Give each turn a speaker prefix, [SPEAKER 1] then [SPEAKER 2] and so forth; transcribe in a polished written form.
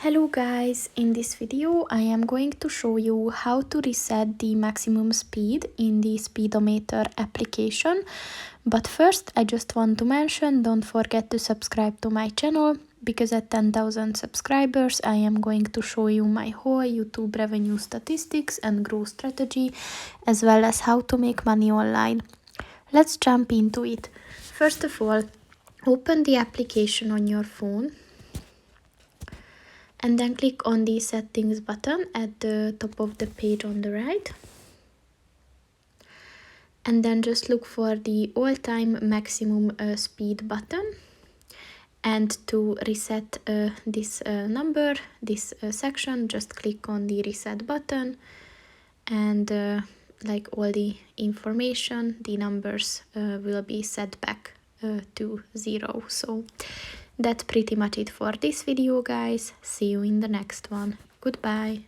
[SPEAKER 1] Hello guys, in this video I am going to show you how to reset the maximum speed in the Speedometer application. But first I just want to mention, don't forget to subscribe to my channel, because at 10,000 subscribers I am going to show you my whole YouTube revenue statistics and growth strategy, as well as how to make money online. Let's jump into it. First of all, open the application on your phone. And then click on the settings button at the top of the page on the right. And then just look for the all-time maximum speed button. And to reset this number, this section, just click on the reset button. And like all the information, the numbers will be set back to 0. So that's pretty much it for this video, guys. See you in the next one. Goodbye.